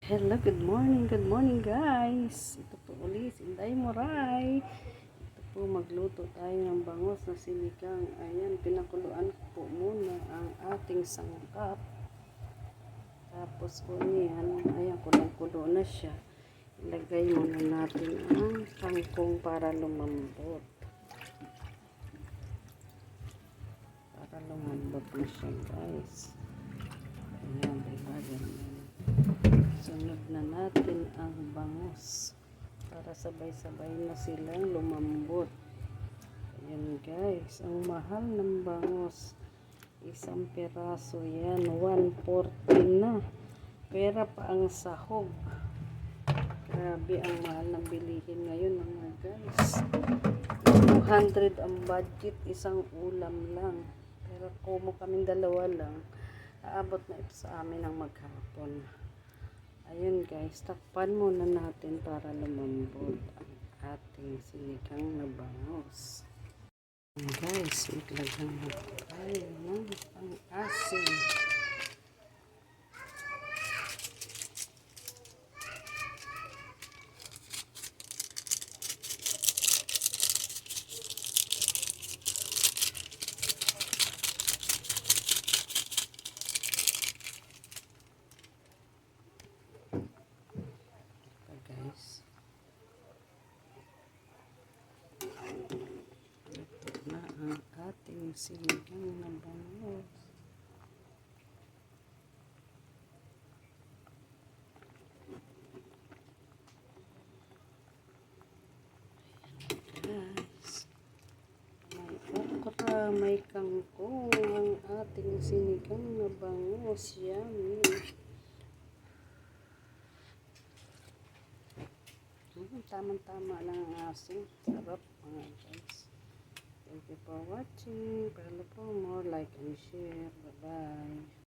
Hello, good morning guys. Ito po ulit, Inday Moray. Ito po, magluto tayo ng bangos na sinigang. Ayan, pinakuluan ko po muna ang ating sangkap. Tapos po niyan, ayan, kulang-kulo na siya. Ilagay muna natin ang kangkong para lumambot. Para lumambot na siya guys. Ayan, ilagay na. Sunod na natin ang bangus para sabay-sabay na silang lumambot. Ayan guys, ang mahal ng bangus. Isang piraso yan, 140 na. Pera pa ang sahog. Grabe ang mahal ng bilihin ngayon mga guys. 200 ang budget, isang ulam lang. Pero kumo kaming dalawa lang, aabot na ito sa amin ang maghapon. Ayun guys, takpan muna natin para lumambot ang ating sinigang na bangus. Guys, itlagyan na tayo ng pang-asin. Guys, ito na ang ating sinigang na bangus. Guys, may okra, may kangkong ang ating sinigang na bangus. Yummy. Tamang-tama lang ang asin. Sarap mga guys. Thank you for watching. Follow for more, like and share. Bye-bye.